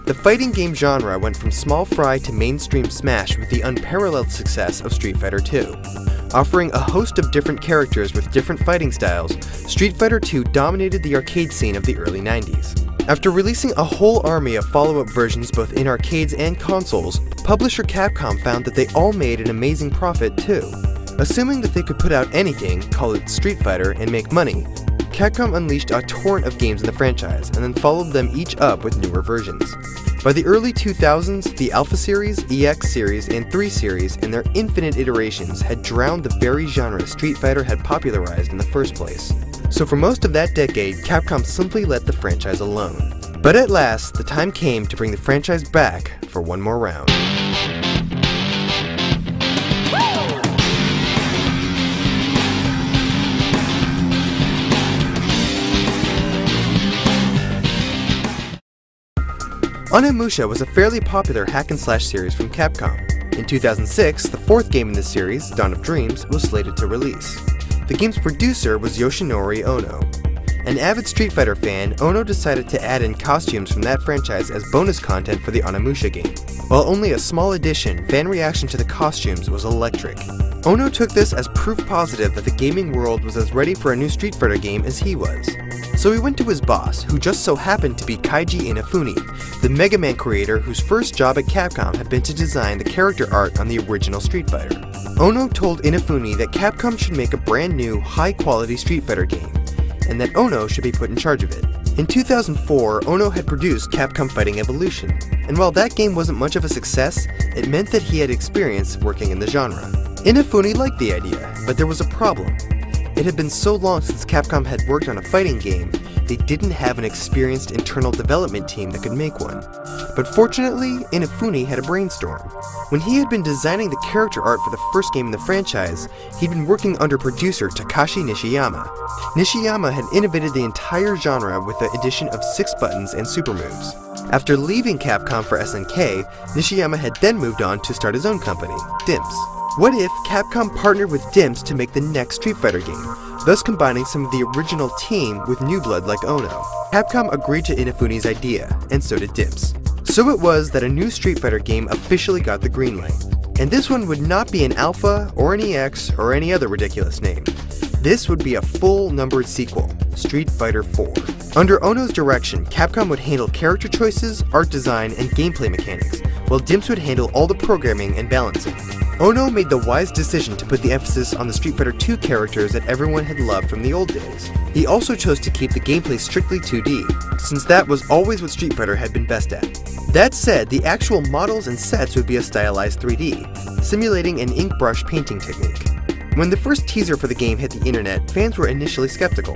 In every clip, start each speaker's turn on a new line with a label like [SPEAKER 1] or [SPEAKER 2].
[SPEAKER 1] The fighting game genre went from small fry to mainstream smash with the unparalleled success of Street Fighter II. Offering a host of different characters with different fighting styles, Street Fighter II dominated the arcade scene of the early 90s. After releasing a whole army of follow-up versions both in arcades and consoles, publisher Capcom found that they all made an amazing profit too. Assuming that they could put out anything, call it Street Fighter, and make money, Capcom unleashed a torrent of games in the franchise and then followed them each up with newer versions. By the early 2000s, the Alpha Series, EX Series, and 3 Series and their infinite iterations had drowned the very genre Street Fighter had popularized in the first place. So for most of that decade, Capcom simply let the franchise alone. But at last, the time came to bring the franchise back for one more round. Onimusha was a fairly popular hack-and-slash series from Capcom. In 2006, the fourth game in this series, Dawn of Dreams, was slated to release. The game's producer was Yoshinori Ono. An avid Street Fighter fan, Ono decided to add in costumes from that franchise as bonus content for the Onimusha game. While only a small addition, fan reaction to the costumes was electric. Ono took this as proof positive that the gaming world was as ready for a new Street Fighter game as he was. So he went to his boss, who just so happened to be Keiji Inafune, the Mega Man creator whose first job at Capcom had been to design the character art on the original Street Fighter. Ono told Inafune that Capcom should make a brand new, high-quality Street Fighter game, and that Ono should be put in charge of it. In 2004, Ono had produced Capcom Fighting Evolution, and while that game wasn't much of a success, it meant that he had experience working in the genre. Inafune liked the idea, but there was a problem. It had been so long since Capcom had worked on a fighting game, they didn't have an experienced internal development team that could make one. But fortunately, Inafune had a brainstorm. When he had been designing the character art for the first game in the franchise, he'd been working under producer Takashi Nishiyama. Nishiyama had innovated the entire genre with the addition of 6 buttons and super moves. After leaving Capcom for SNK, Nishiyama had then moved on to start his own company, DIMPS. What if Capcom partnered with DIMPS to make the next Street Fighter game, thus combining some of the original team with new blood like Ono? Capcom agreed to Inafune's idea, and so did DIMPS. So it was that a new Street Fighter game officially got the green light. And this one would not be an Alpha, or an EX, or any other ridiculous name. This would be a full numbered sequel, Street Fighter IV. Under Ono's direction, Capcom would handle character choices, art design, and gameplay mechanics, while DIMPS would handle all the programming and balancing. Ono made the wise decision to put the emphasis on the Street Fighter II characters that everyone had loved from the old days. He also chose to keep the gameplay strictly 2D, since that was always what Street Fighter had been best at. That said, the actual models and sets would be a stylized 3D, simulating an ink brush painting technique. When the first teaser for the game hit the internet, fans were initially skeptical.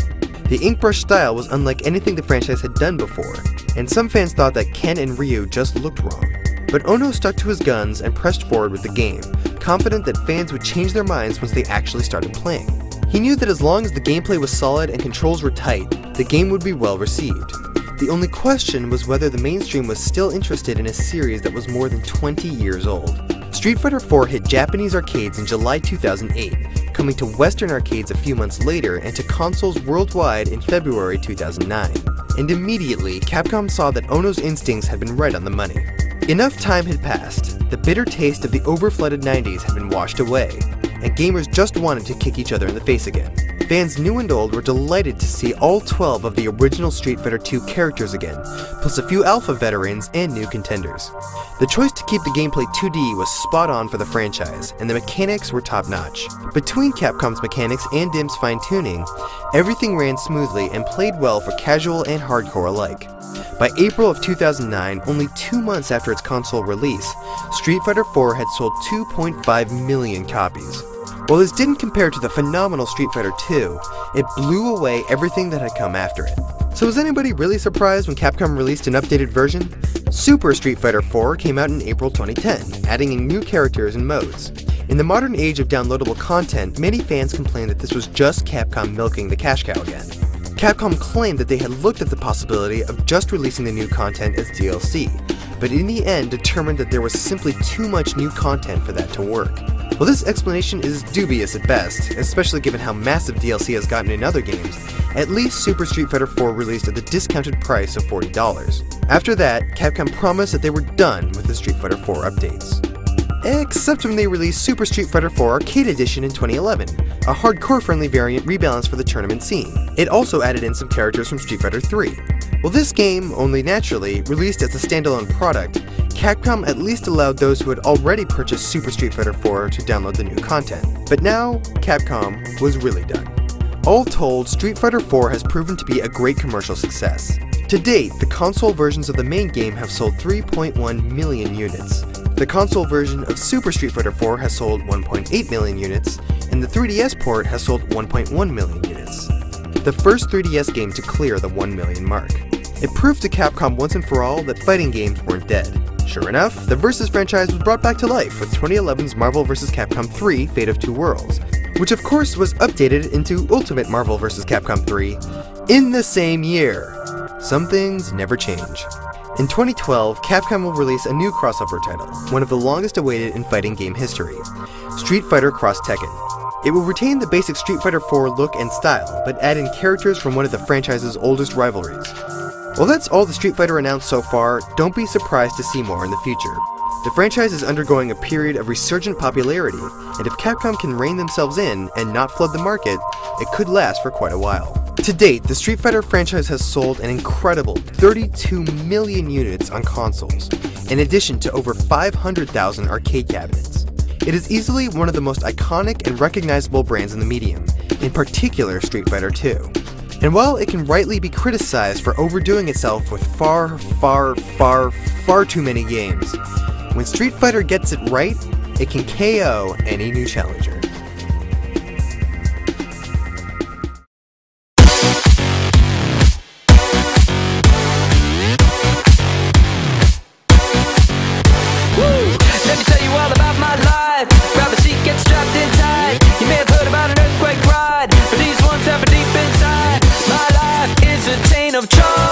[SPEAKER 1] The ink brush style was unlike anything the franchise had done before, and some fans thought that Ken and Ryu just looked wrong. But Ono stuck to his guns and pressed forward with the game, confident that fans would change their minds once they actually started playing. He knew that as long as the gameplay was solid and controls were tight, the game would be well received. The only question was whether the mainstream was still interested in a series that was more than 20 years old. Street Fighter IV hit Japanese arcades in July 2008, coming to Western arcades a few months later and to consoles worldwide in February 2009. And immediately, Capcom saw that Ono's instincts had been right on the money. Enough time had passed, the bitter taste of the overflooded 90s had been washed away, and gamers just wanted to kick each other in the face again. Fans new and old were delighted to see all 12 of the original Street Fighter II characters again, plus a few alpha veterans and new contenders. The choice to keep the gameplay 2D was spot on for the franchise, and the mechanics were top-notch. Between Capcom's mechanics and DIMPS' fine-tuning, everything ran smoothly and played well for casual and hardcore alike. By April of 2009, only 2 months after its console release, Street Fighter IV had sold 2.5 million copies. While this didn't compare to the phenomenal Street Fighter II, it blew away everything that had come after it. So was anybody really surprised when Capcom released an updated version? Super Street Fighter IV came out in April 2010, adding in new characters and modes. In the modern age of downloadable content, many fans complained that this was just Capcom milking the cash cow again. Capcom claimed that they had looked at the possibility of just releasing the new content as DLC, but in the end determined that there was simply too much new content for that to work. Well, this explanation is dubious at best, especially given how massive DLC has gotten in other games, at least Super Street Fighter 4 released at the discounted price of $40. After that, Capcom promised that they were done with the Street Fighter 4 updates. Except when they released Super Street Fighter 4 Arcade Edition in 2011, a hardcore-friendly variant rebalanced for the tournament scene. It also added in some characters from Street Fighter 3. While this game, only naturally, released as a standalone product, Capcom at least allowed those who had already purchased Super Street Fighter 4 to download the new content. But now, Capcom was really done. All told, Street Fighter 4 has proven to be a great commercial success. To date, the console versions of the main game have sold 3.1 million units. The console version of Super Street Fighter 4 has sold 1.8 million units, and the 3DS port has sold 1.1 million units. The first 3DS game to clear the 1 million mark. It proved to Capcom once and for all that fighting games weren't dead. Sure enough, the Versus franchise was brought back to life with 2011's Marvel vs. Capcom 3 Fate of Two Worlds, which of course was updated into Ultimate Marvel vs. Capcom 3 in the same year. Some things never change. In 2012, Capcom will release a new crossover title, one of the longest awaited in fighting game history, Street Fighter Cross Tekken. It will retain the basic Street Fighter 4 look and style, but add in characters from one of the franchise's oldest rivalries. While that's all the Street Fighter announced so far, don't be surprised to see more in the future. The franchise is undergoing a period of resurgent popularity, and if Capcom can rein themselves in and not flood the market, it could last for quite a while. To date, the Street Fighter franchise has sold an incredible 32 million units on consoles, in addition to over 500,000 arcade cabinets. It is easily one of the most iconic and recognizable brands in the medium, in particular Street Fighter 2. And while it can rightly be criticized for overdoing itself with far too many games, when Street Fighter gets it right, it can KO any new challenger.
[SPEAKER 2] Let me tell you all about my life. Grab a seat, get strapped in tight. You may have heard about an earthquake ride, but these ones happen deep inside. My life is a chain of charge.